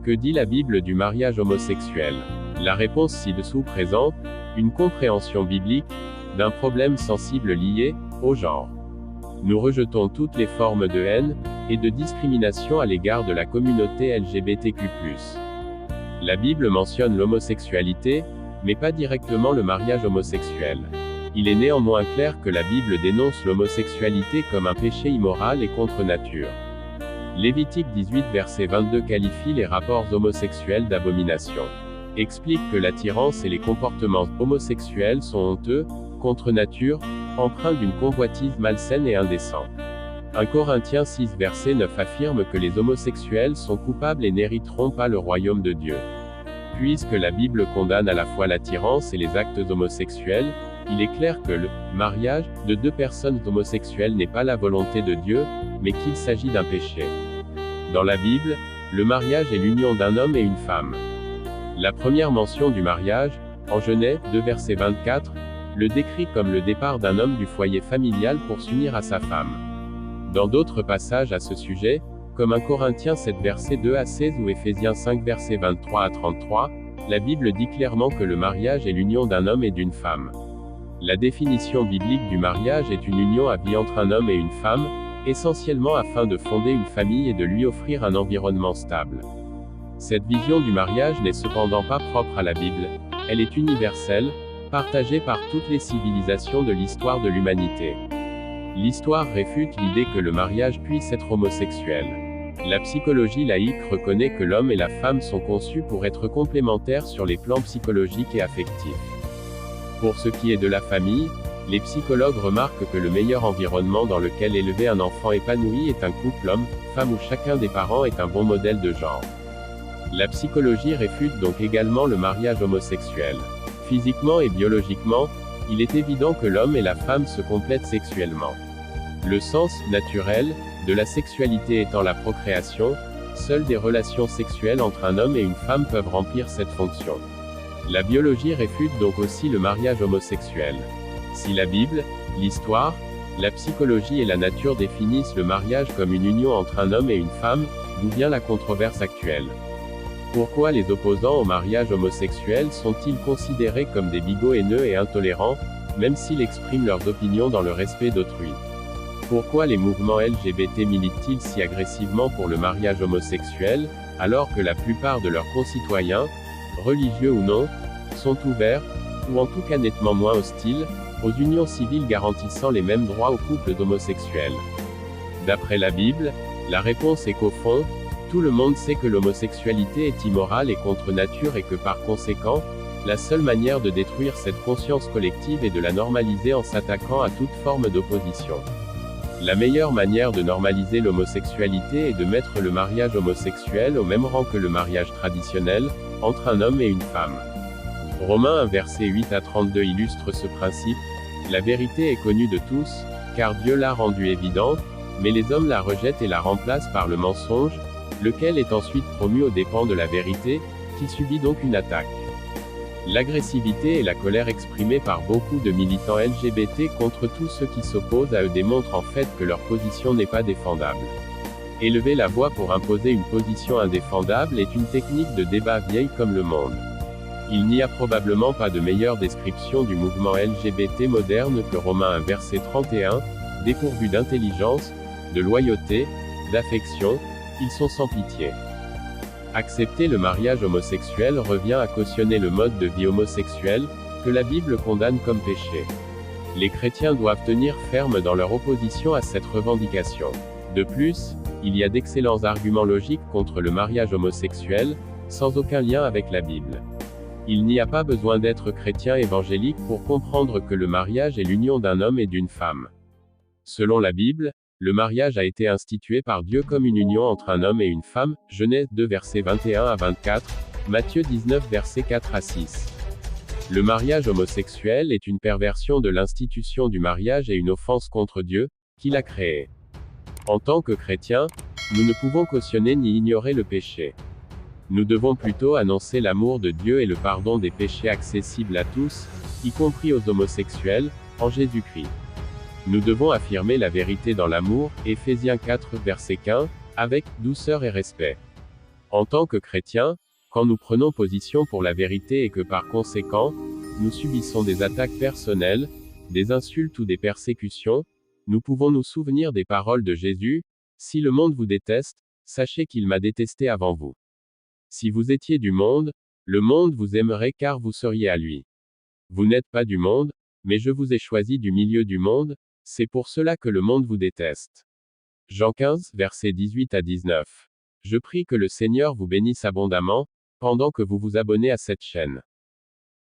Que dit la Bible du mariage homosexuel? La réponse ci-dessous présente une compréhension biblique d'un problème sensible lié au genre. Nous rejetons toutes les formes de haine et de discrimination à l'égard de la communauté LGBTQ+. La Bible mentionne l'homosexualité, mais pas directement le mariage homosexuel. Il est néanmoins clair que la Bible dénonce l'homosexualité comme un péché immoral et contre nature. Lévitique 18 verset 22 qualifie les rapports homosexuels d'abomination. Explique que l'attirance et les comportements homosexuels sont honteux, contre nature, empreints d'une convoitise malsaine et indécente. 1 Corinthiens 6 verset 9 affirme que les homosexuels sont coupables et n'hériteront pas le royaume de Dieu. Puisque la Bible condamne à la fois l'attirance et les actes homosexuels, il est clair que le mariage de deux personnes homosexuelles n'est pas la volonté de Dieu, mais qu'il s'agit d'un péché. Dans la Bible, le mariage est l'union d'un homme et une femme. La première mention du mariage, en Genèse 2 verset 24, le décrit comme le départ d'un homme du foyer familial pour s'unir à sa femme. Dans d'autres passages à ce sujet, comme 1 Corinthiens 7 verset 2 à 16 ou Éphésiens 5 verset 23 à 33, la Bible dit clairement que le mariage est l'union d'un homme et d'une femme. La définition biblique du mariage est une union à vie entre un homme et une femme, essentiellement afin de fonder une famille et de lui offrir un environnement stable. Cette vision du mariage n'est cependant pas propre à la Bible, elle est universelle, partagée par toutes les civilisations de l'histoire de l'humanité. L'histoire réfute l'idée que le mariage puisse être homosexuel. La psychologie laïque reconnaît que l'homme et la femme sont conçus pour être complémentaires sur les plans psychologiques et affectifs. Pour ce qui est de la famille, les psychologues remarquent que le meilleur environnement dans lequel élever un enfant épanoui est un couple homme-femme où chacun des parents est un bon modèle de genre. La psychologie réfute donc également le mariage homosexuel. Physiquement et biologiquement, il est évident que l'homme et la femme se complètent sexuellement. Le sens naturel de la sexualité étant la procréation, seules des relations sexuelles entre un homme et une femme peuvent remplir cette fonction. La biologie réfute donc aussi le mariage homosexuel. Si la Bible, l'histoire, la psychologie et la nature définissent le mariage comme une union entre un homme et une femme, d'où vient la controverse actuelle? Pourquoi les opposants au mariage homosexuel sont-ils considérés comme des bigots haineux et intolérants, même s'ils expriment leurs opinions dans le respect d'autrui? Pourquoi les mouvements LGBT militent-ils si agressivement pour le mariage homosexuel, alors que la plupart de leurs concitoyens, religieux ou non, sont ouverts, ou en tout cas nettement moins hostiles, aux unions civiles garantissant les mêmes droits aux couples d'homosexuels? D'après la Bible, la réponse est qu'au fond, tout le monde sait que l'homosexualité est immorale et contre nature et que par conséquent, la seule manière de détruire cette conscience collective est de la normaliser en s'attaquant à toute forme d'opposition. La meilleure manière de normaliser l'homosexualité est de mettre le mariage homosexuel au même rang que le mariage traditionnel, entre un homme et une femme. Romains 1 verset 8 à 32 illustre ce principe. La vérité est connue de tous, car Dieu l'a rendue évidente, mais les hommes la rejettent et la remplacent par le mensonge, lequel est ensuite promu aux dépens de la vérité, qui subit donc une attaque. L'agressivité et la colère exprimées par beaucoup de militants LGBT contre tous ceux qui s'opposent à eux démontrent en fait que leur position n'est pas défendable. Élever la voix pour imposer une position indéfendable est une technique de débat vieille comme le monde. Il n'y a probablement pas de meilleure description du mouvement LGBT moderne que Romains 1 verset 31, dépourvus d'intelligence, de loyauté, d'affection, ils sont sans pitié. Accepter le mariage homosexuel revient à cautionner le mode de vie homosexuel, que la Bible condamne comme péché. Les chrétiens doivent tenir ferme dans leur opposition à cette revendication. De plus, il y a d'excellents arguments logiques contre le mariage homosexuel, sans aucun lien avec la Bible. Il n'y a pas besoin d'être chrétien évangélique pour comprendre que le mariage est l'union d'un homme et d'une femme. Selon la Bible, le mariage a été institué par Dieu comme une union entre un homme et une femme, Genèse 2 versets 21 à 24, Matthieu 19 versets 4 à 6. Le mariage homosexuel est une perversion de l'institution du mariage et une offense contre Dieu, qui l'a créé. En tant que chrétiens, nous ne pouvons cautionner ni ignorer le péché. Nous devons plutôt annoncer l'amour de Dieu et le pardon des péchés accessibles à tous, y compris aux homosexuels, en Jésus-Christ. Nous devons affirmer la vérité dans l'amour, Éphésiens 4 verset 15, avec douceur et respect. En tant que chrétiens, quand nous prenons position pour la vérité et que par conséquent, nous subissons des attaques personnelles, des insultes ou des persécutions, nous pouvons nous souvenir des paroles de Jésus, « Si le monde vous déteste, sachez qu'il m'a détesté avant vous. Si vous étiez du monde, le monde vous aimerait car vous seriez à lui. Vous n'êtes pas du monde, mais je vous ai choisi du milieu du monde, c'est pour cela que le monde vous déteste. » Jean 15, versets 18 à 19. Je prie que le Seigneur vous bénisse abondamment, pendant que vous vous abonnez à cette chaîne.